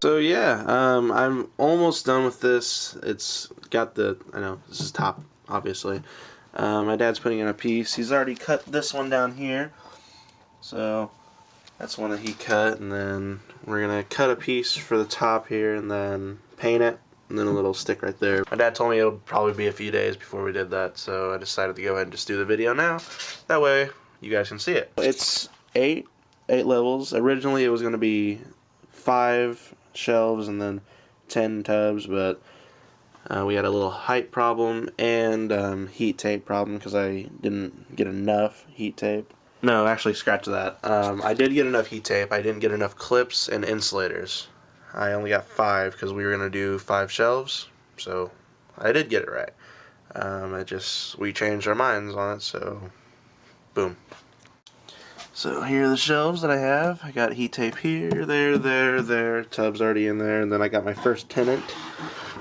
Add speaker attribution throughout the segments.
Speaker 1: So yeah, I'm almost done with this. It's got I know this is top, obviously. My dad's putting in a piece. He's already cut this one down here. So that's one that he cut, and then we're gonna cut a piece for the top here and then paint it, and then a little stick right there. My dad told me it would probably be a few days before we did that, so I decided to go ahead and just do the video now. That way you guys can see it. It's eight levels. Originally it was gonna be 5 shelves and then 10 tubs, but we had a little height problem and heat tape problem because I didn't get enough heat tape. No, actually, scratch that. I did get enough heat tape. I didn't get enough clips and insulators. I only got 5 because we were going to do 5 shelves, so I did get it right. We changed our minds on it, so boom. So here are the shelves that I have. I got heat tape here, there, tub's already in there, and then I got my first tenant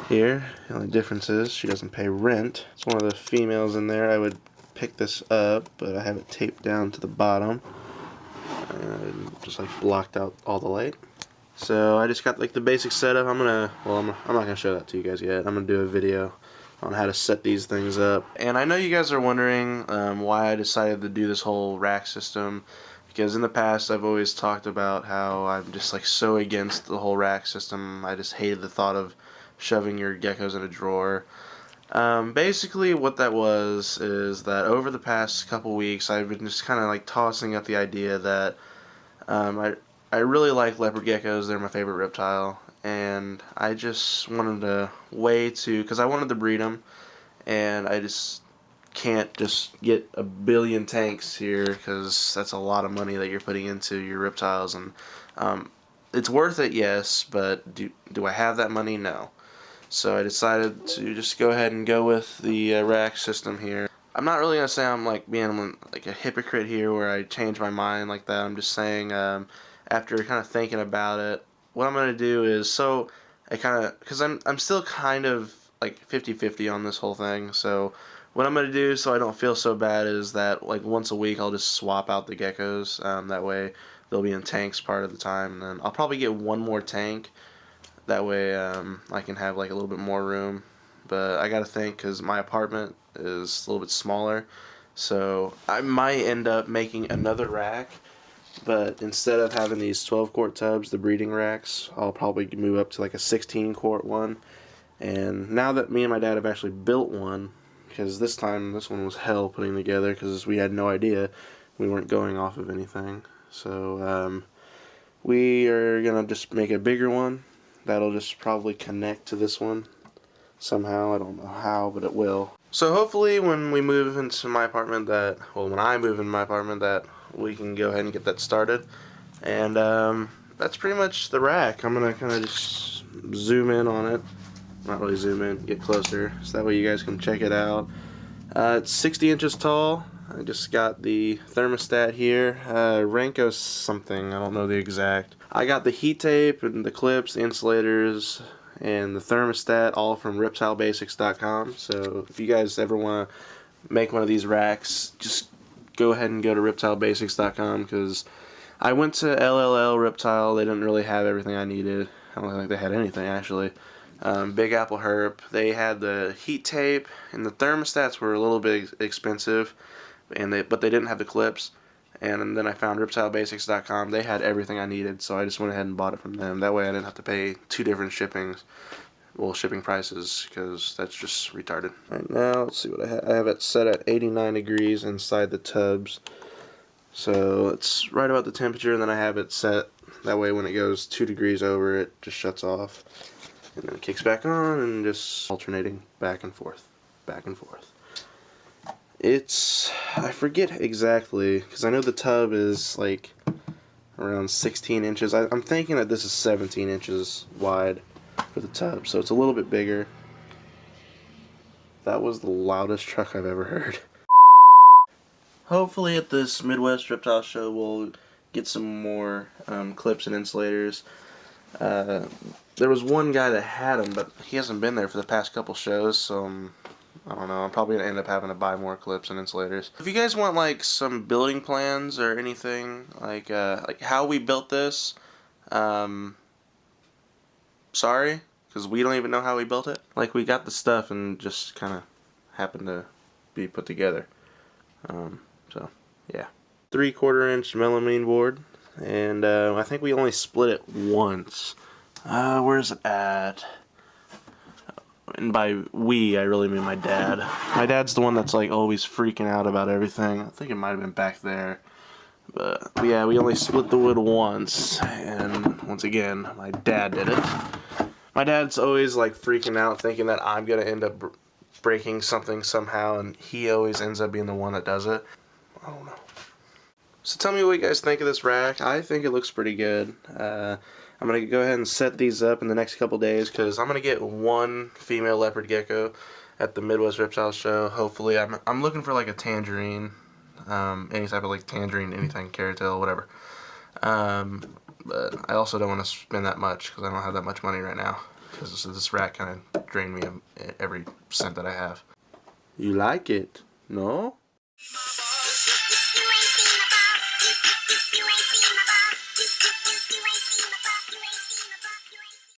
Speaker 1: here. The only difference is she doesn't pay rent. It's one of the females in there. I would pick this up, but I have it taped down to the bottom and just like blocked out all the light. So I just got like the basic setup. I'm not gonna show that to you guys yet. I'm gonna do a video on how to set these things up. And I know you guys are wondering why I decided to do this whole rack system, because in the past I've always talked about how I'm just like so against the whole rack system. I just hated the thought of shoving your geckos in a drawer. Basically what that was is that over the past couple weeks I've been just kind of like tossing up the idea that I really like leopard geckos. They're my favorite reptile, and I just wanted a way to, because I wanted to breed them, and I just can't just get a billion tanks here because that's a lot of money that you're putting into your reptiles, and it's worth it, yes, but do I have that money? No. So I decided to just go ahead and go with the rack system here. I'm not really gonna say I'm like being like a hypocrite here where I change my mind like that. I'm just saying after kind of thinking about it, what I'm gonna do is, so I kind of, because I'm still kind of like 50-50 on this whole thing. So what I'm gonna do, so I don't feel so bad, is that like once a week I'll just swap out the geckos. That way they'll be in tanks part of the time, and then I'll probably get one more tank. That way I can have like a little bit more room. But I gotta think, because my apartment is a little bit smaller, so I might end up making another rack. But instead of having these 12-quart tubs, the breeding racks, I'll probably move up to like a 16-quart one. And now that me and my dad have actually built one, because this time this one was hell putting together because we had no idea, we weren't going off of anything. So we are gonna just make a bigger one. That'll just probably connect to this one somehow. I don't know how, but it will. So hopefully when we move into my apartment when I move into my apartment, that we can go ahead and get that started. And that's pretty much the rack. I'm going to kind of just zoom in on it. Not really zoom in, get closer, so that way you guys can check it out. It's 60 inches tall. I just got the thermostat here. Renko something, I don't know the exact. I got the heat tape and the clips, the insulators, and the thermostat all from reptilebasics.com. So if you guys ever want to make one of these racks, just go ahead and go to reptilebasics.com, because I went to LLL Reptile. They didn't really have everything I needed. I don't think they had anything, actually. Big Apple Herp, they had the heat tape, and the thermostats were a little bit expensive, but they didn't have the clips. And then I found reptilebasics.com. They had everything I needed, so I just went ahead and bought it from them. That way I didn't have to pay 2 different shipping prices, because that's just retarded. Right now, let's see what I have. I have it set at 89 degrees inside the tubs. So it's right about the temperature, and then I have it set that way when it goes 2 degrees over, it just shuts off. And then it kicks back on, and just alternating back and forth, back and forth. I forget exactly, because I know the tub is like around 16 inches. I'm thinking that this is 17 inches wide for the tub, so it's a little bit bigger. That was the loudest truck I've ever heard. Hopefully at this Midwest Reptile Show we'll get some more clips and insulators. There was one guy that had them, but he hasn't been there for the past couple shows, so I don't know. I'm probably gonna end up having to buy more clips and insulators. If you guys want like some building plans or anything, like how we built this, sorry, because we don't even know how we built it. Like, we got the stuff and just kind of happened to be put together. So, yeah. 3/4 inch melamine board, and I think we only split it once. Where's it at? And by we, I really mean my dad. My dad's the one that's like always freaking out about everything. I think it might have been back there. But yeah, we only split the wood once, and once again, my dad did it. My dad's always like freaking out, thinking that I'm gonna end up breaking something somehow, and he always ends up being the one that does it. I don't know. So tell me what you guys think of this rack. I think it looks pretty good. I'm going to go ahead and set these up in the next couple days because I'm going to get one female leopard gecko at the Midwest Reptile Show. Hopefully, I'm looking for like a tangerine, any type of like tangerine, anything, carrot tail, whatever. But I also don't want to spend that much because I don't have that much money right now because this rack kind of drained me every cent that I have. You like it, no?